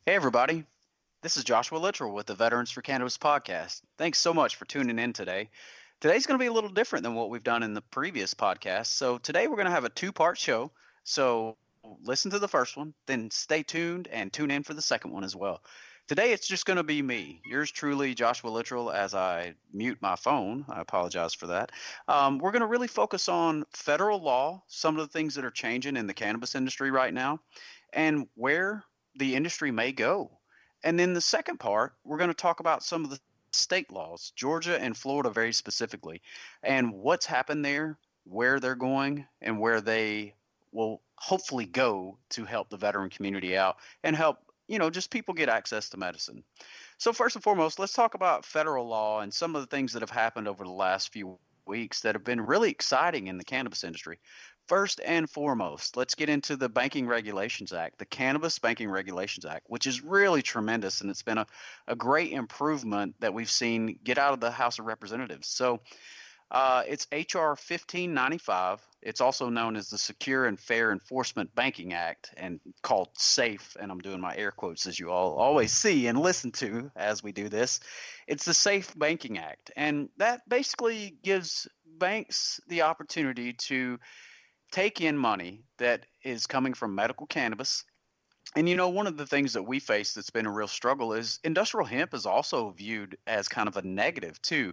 Hey, everybody. This is Joshua Littrell with the Veterans for Cannabis podcast. Thanks so much for tuning in today. Today's going to be a little different than what we've done in the previous podcast. So, today we're going to have a two-part show. So, listen to the first one, then stay tuned and tune in for the second one as well. Today, it's just going to be me, yours truly, Joshua Littrell, as I mute my phone. I apologize for that. We're going to really focus on federal law, some of the things that are changing in the cannabis industry right now, and where the industry may go. And then the second part, we're going to talk about some of the state laws, Georgia and Florida very specifically, and what's happened there, where they're going, and where they will hopefully go to help the veteran community out and help, just people get access to medicine. So, first and foremost, let's talk about federal law and some of the things that have happened over the last few weeks that have been really exciting in the cannabis industry. First and foremost, let's get into the Banking Regulations Act, the Cannabis Banking Regulations Act, which is really tremendous. And it's been a great improvement that we've seen get out of the House of Representatives. So it's H.R. 1595. It's also known as the Secure and Fair Enforcement Banking Act and called SAFE. And I'm doing my air quotes as you all always see and listen to as we do this. It's the SAFE Banking Act. And that basically gives banks the opportunity to take in money that is coming from medical cannabis. And one of the things that we face that's been a real struggle is industrial hemp is also viewed as kind of a negative too.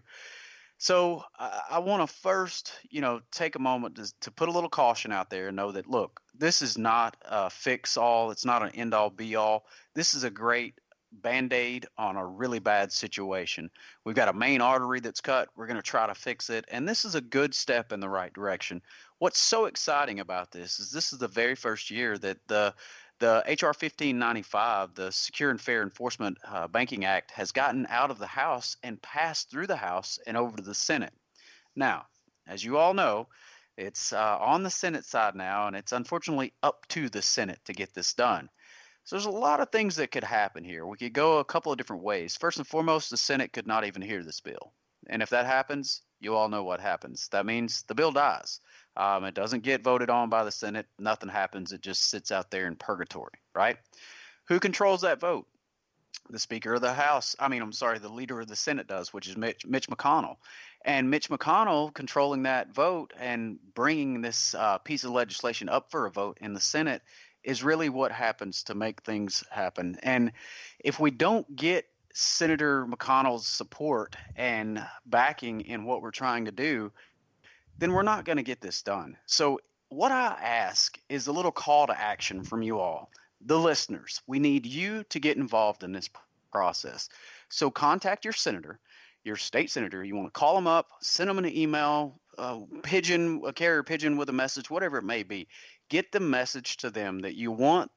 So I want to first, take a moment to put a little caution out there and know that, look, this is not a fix all. It's not an end all be all. This is a great band-aid on a really bad situation. We've got a main artery that's cut. We're going to try to fix it. And this is a good step in the right direction. What's so exciting about this is the very first year that the HR 1595, the Secure and Fair Enforcement Banking Act, has gotten out of the House and passed through the House and over to the Senate. Now, as you all know, it's on the Senate side now, and it's unfortunately up to the Senate to get this done. So there's a lot of things that could happen here. We could go a couple of different ways. First and foremost, the Senate could not even hear this bill. And if that happens, you all know what happens. That means the bill dies. It doesn't get voted on by the Senate. Nothing happens. It just sits out there in purgatory, right? Who controls that vote? The Speaker of the House. I'm sorry, the leader of the Senate does, which is Mitch McConnell. And Mitch McConnell controlling that vote and bringing this piece of legislation up for a vote in the Senate is really what happens to make things happen. And if we don't get Senator McConnell's support and backing in what we're trying to do, then we're not going to get this done. So, what I ask is a little call to action from you all, the listeners. We need you to get involved in this process. So, contact your senator, your state senator. You want to call them up, send them an email, a carrier pigeon with a message, whatever it may be. Get the message to them that you want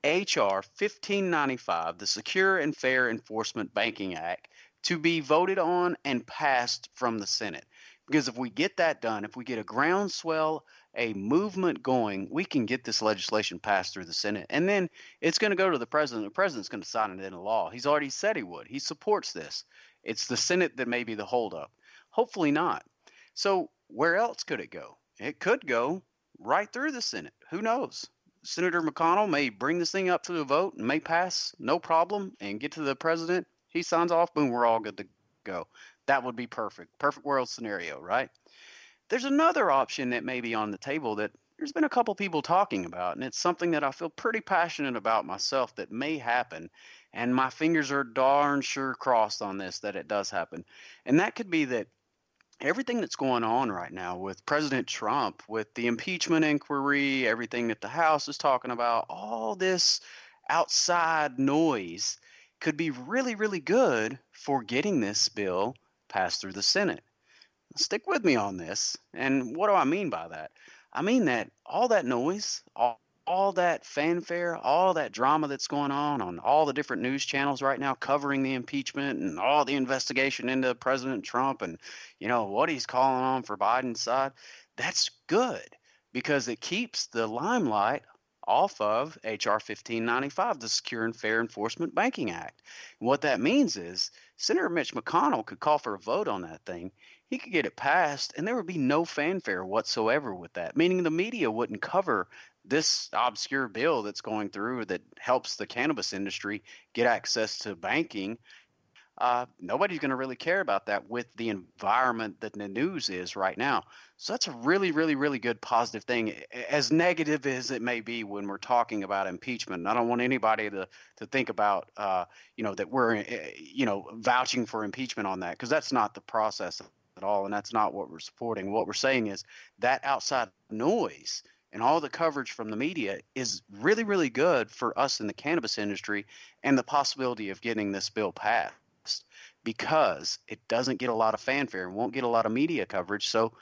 HR 1595, the Secure and Fair Enforcement Banking Act, to be voted on and passed from the Senate. Because if we get that done, if we get a groundswell, a movement going, we can get this legislation passed through the Senate. And then it's going to go to the president. The president's going to sign it into law. He's already said he would. He supports this. It's the Senate that may be the holdup. Hopefully not. So where else could it go? It could go right through the Senate. Who knows? Senator McConnell may bring this thing up to the vote and may pass no problem and get to the president. He signs off. Boom, we're all good to go. That would be perfect. Perfect world scenario, right? There's another option that may be on the table that there's been a couple people talking about, and it's something that I feel pretty passionate about myself that may happen, and my fingers are darn sure crossed on this that it does happen. And that could be that everything that's going on right now with President Trump, with the impeachment inquiry, everything that the House is talking about, all this outside noise could be really, really good for getting this bill passed through the Senate. Stick with me on this. And what do I mean by that? I mean that all that noise, all that fanfare, all that drama that's going on all the different news channels right now covering the impeachment and all the investigation into President Trump and, what he's calling on for Biden's side, that's good because it keeps the limelight off of H.R. 1595, the Secure and Fair Enforcement Banking Act. And what that means is Senator Mitch McConnell could call for a vote on that thing. He could get it passed, and there would be no fanfare whatsoever with that, meaning the media wouldn't cover this obscure bill that's going through that helps the cannabis industry get access to banking, nobody's going to really care about that with the environment that the news is right now. So that's a really, really, really good positive thing, as negative as it may be when we're talking about impeachment. And I don't want anybody to think about, that we're, vouching for impeachment on that, because that's not the process at all, and that's not what we're supporting. What we're saying is that outside noise and all the coverage from the media is really, really good for us in the cannabis industry and the possibility of getting this bill passed, because it doesn't get a lot of fanfare and won't get a lot of media coverage. So,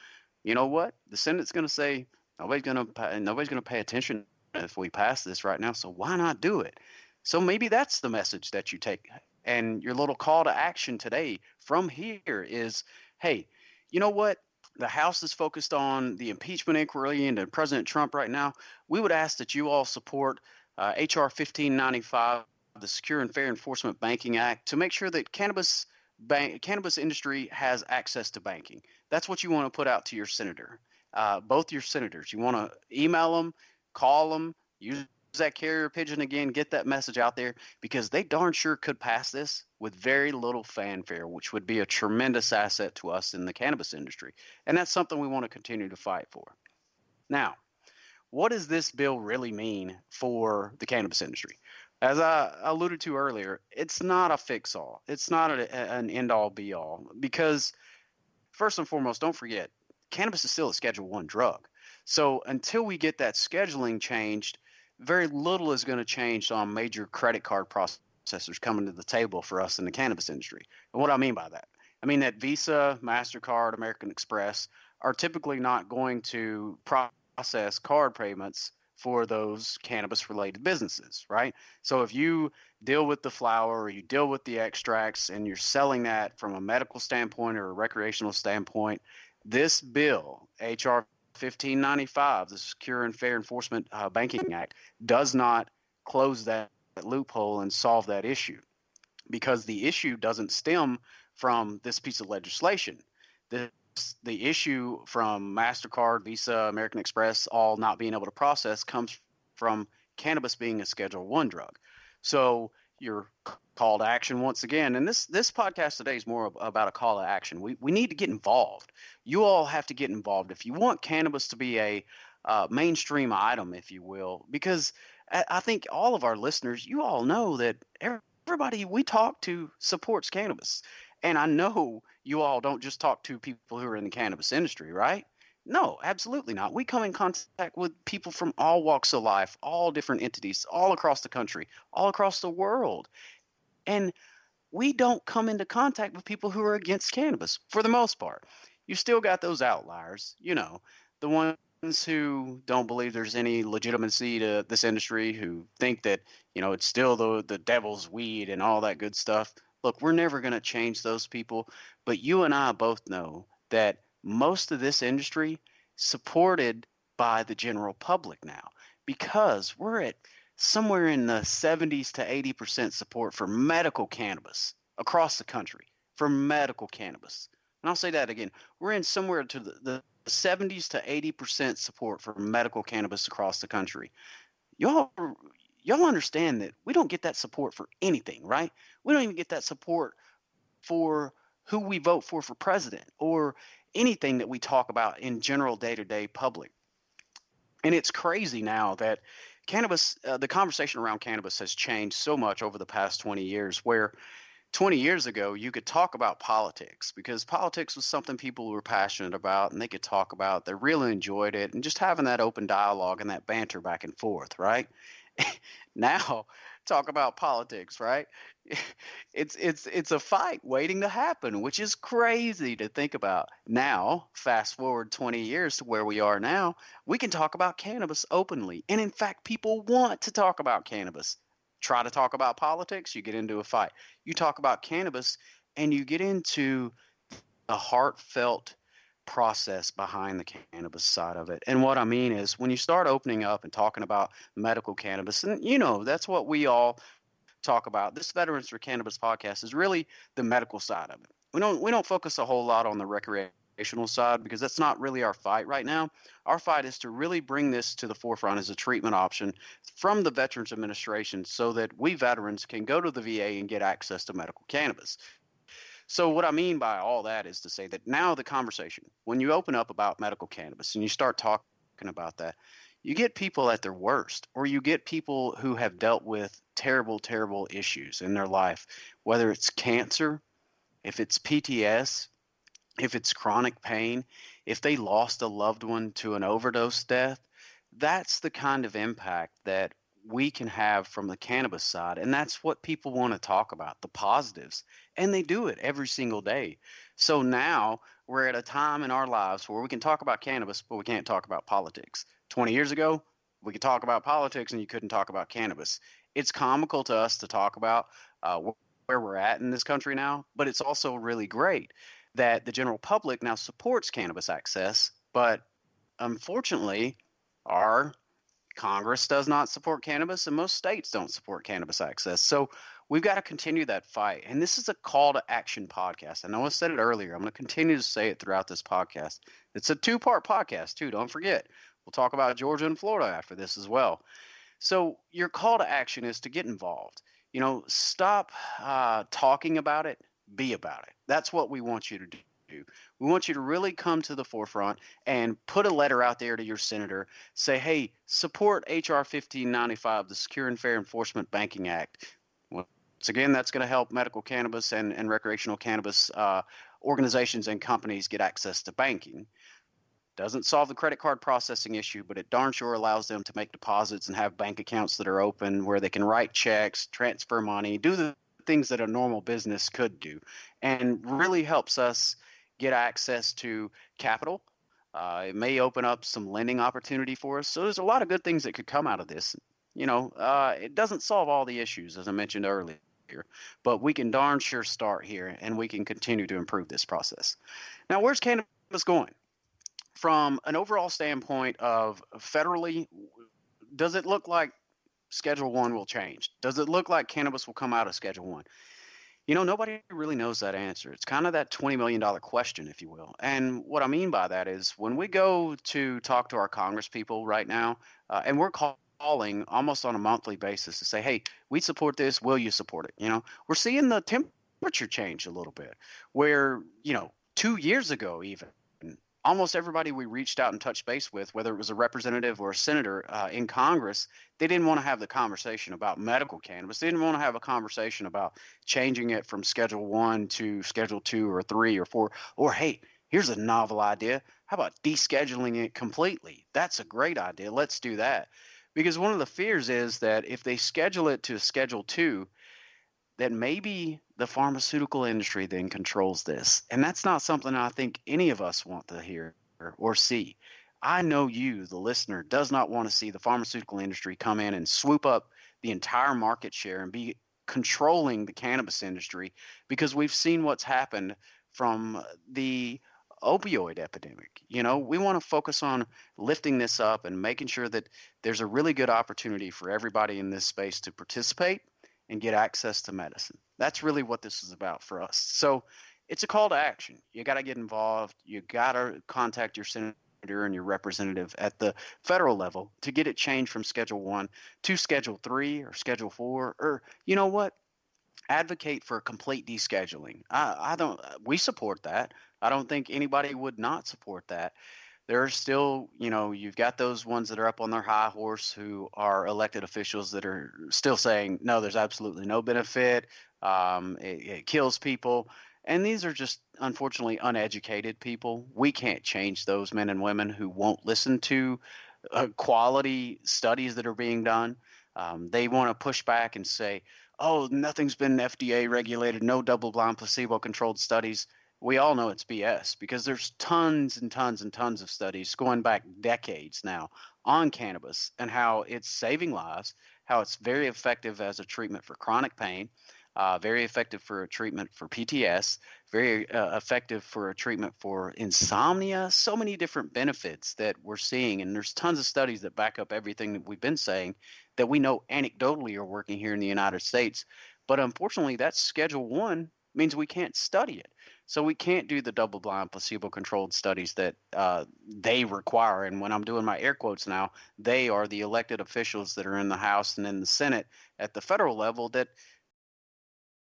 you know what? The Senate's going to say nobody's going to pay attention if we pass this right now. So why not do it? So maybe that's the message that you take. And your little call to action today from here is, hey, you know what? The House is focused on the impeachment inquiry into President Trump right now. We would ask that you all support H.R. 1595, the Secure and Fair Enforcement Banking Act, to make sure that cannabis industry has access to banking. That's what you want to put out to your senator, both your senators. You want to email them, call them, use that carrier pigeon again, get that message out there, because they darn sure could pass this with very little fanfare, which would be a tremendous asset to us in the cannabis industry. And that's something we want to continue to fight for. Now, what does this bill really mean for the cannabis industry? As I alluded to earlier, it's not a fix all. It's not an end all be all, because first and foremost, don't forget, cannabis is still a Schedule 1 drug. So until we get that scheduling changed, very little is going to change on major credit card processors coming to the table for us in the cannabis industry. And what I mean by that, I mean that Visa, MasterCard, American Express are typically not going to process card payments for those cannabis related businesses, right? So if you deal with the flower or you deal with the extracts and you're selling that from a medical standpoint or a recreational standpoint, this bill, H.R. 1595, the Secure and Fair Enforcement Banking Act, does not close that loophole and solve that issue, because the issue doesn't stem from this piece of legislation. The issue from MasterCard, Visa, American Express all not being able to process comes from cannabis being a Schedule 1 drug. So your call to action once again, and this podcast today is more about a call to action. We need to get involved. You all have to get involved if you want cannabis to be a mainstream item, if you will, because I think all of our listeners, you all know that everybody we talk to supports cannabis. And I know you all don't just talk to people who are in the cannabis industry, right? No, absolutely not. We come in contact with people from all walks of life, all different entities, all across the country, all across the world. And we don't come into contact with people who are against cannabis for the most part. You still got those outliers, the ones who don't believe there's any legitimacy to this industry, who think that, it's still the devil's weed and all that good stuff. Look, we're never going to change those people, but you and I both know that most of this industry supported by the general public now, because we're at somewhere in the 70s to 80% support for medical cannabis across the country, for medical cannabis. And I'll say that again. We're in somewhere to the 70s to 80% support for medical cannabis across the country. Y'all y'all understand that we don't get that support for anything, right? We don't even get that support for who we vote for president, or anything that we talk about in general day-to-day public. And it's crazy now that the conversation around cannabis has changed so much over the past 20 years, where 20 years ago, you could talk about politics because politics was something people were passionate about and they could talk about. They really enjoyed it, and just having that open dialogue and that banter back and forth, right? Now, talk about politics, right? It's a fight waiting to happen, which is crazy to think about. Now, fast forward 20 years to where we are now, we can talk about cannabis openly. And in fact, people want to talk about cannabis. Try to talk about politics, you get into a fight. You talk about cannabis and you get into the heartfelt process behind the cannabis side of it. And what I mean is, when you start opening up and talking about medical cannabis, and that's what we all talk about. This Veterans for Cannabis podcast is really the medical side of it. We don't focus a whole lot on the recreational recreational side, because that's not really our fight right now. Our fight is to really bring this to the forefront as a treatment option from the Veterans Administration so that we veterans can go to the VA and get access to medical cannabis. So, what I mean by all that is to say that now the conversation, when you open up about medical cannabis and you start talking about that, you get people at their worst, or you get people who have dealt with terrible, terrible issues in their life, whether it's cancer, if it's PTS, if it's chronic pain, if they lost a loved one to an overdose death. That's the kind of impact that we can have from the cannabis side. And that's what people want to talk about, the positives. And they do it every single day. So now we're at a time in our lives where we can talk about cannabis, but we can't talk about politics. 20 years ago, we could talk about politics and you couldn't talk about cannabis. It's comical to us to talk about where we're at in this country now, but it's also really great that the general public now supports cannabis access. But unfortunately, our Congress does not support cannabis, and most states don't support cannabis access. So we've got to continue that fight. And this is a call to action podcast. I know I said it earlier. I'm going to continue to say it throughout this podcast. It's a two-part podcast, too. Don't forget. We'll talk about Georgia and Florida after this as well. So your call to action is to get involved. Stop talking about it, be about it. That's what we want you to do. We want you to really come to the forefront and put a letter out there to your senator. Say, hey, support H.R. 1595, the Secure and Fair Enforcement Banking Act. Once again, that's going to help medical cannabis and recreational cannabis organizations and companies get access to banking. Doesn't solve the credit card processing issue, but it darn sure allows them to make deposits and have bank accounts that are open where they can write checks, transfer money, do the things that a normal business could do, and really helps us get access to capital. It may open up some lending opportunity for us. So there's a lot of good things that could come out of this. It doesn't solve all the issues, as I mentioned earlier, but we can darn sure start here and we can continue to improve this process. Now, where's cannabis going? From an overall standpoint of federally, does it look like Schedule 1 will change? Does it look like cannabis will come out of Schedule 1? Nobody really knows that answer. It's kind of that $20 million question, if you will. And what I mean by that is when we go to talk to our Congress people right now, and we're calling almost on a monthly basis to say, hey, we support this. Will you support it? We're seeing the temperature change a little bit where, 2 years ago, even almost everybody we reached out and touched base with, whether it was a representative or a senator in Congress, they didn't want to have the conversation about medical cannabis. They didn't want to have a conversation about changing it from Schedule 1 to Schedule 2 or 3 or 4. Or, hey, here's a novel idea. How about descheduling it completely? That's a great idea. Let's do that. Because one of the fears is that if they schedule it to Schedule 2, that maybe the pharmaceutical industry then controls this. And that's not something I think any of us want to hear or see. I know you, the listener, does not want to see the pharmaceutical industry come in and swoop up the entire market share and be controlling the cannabis industry, because we've seen what's happened from the opioid epidemic. We want to focus on lifting this up and making sure that there's a really good opportunity for everybody in this space to participate and get access to medicine. That's really what this is about for us. So it's a call to action. You got to get involved. You got to contact your senator and your representative at the federal level to get it changed from Schedule 1 to Schedule 3 or Schedule 4, or you know what? Advocate for complete descheduling. I don't. We support that. I don't think anybody would not support that. There are still, you've got those ones that are up on their high horse who are elected officials that are still saying, no, there's absolutely no benefit. It kills people. And these are just, unfortunately, uneducated people. We can't change those men and women who won't listen to quality studies that are being done. They want to push back and say, oh, nothing's been FDA regulated, no double-blind placebo-controlled studies. We all know it's BS because there's tons and tons and tons of studies going back decades now on cannabis and how it's saving lives, how it's very effective as a treatment for chronic pain, very effective for a treatment for PTS, very effective for a treatment for insomnia. So many different benefits that we're seeing, and there's tons of studies that back up everything that we've been saying that we know anecdotally are working here in the United States. But unfortunately, that Schedule 1 means we can't study it. So we can't do the double-blind, placebo-controlled studies that they require. And when I'm doing my air quotes now, they are the elected officials that are in the House and in the Senate at the federal level that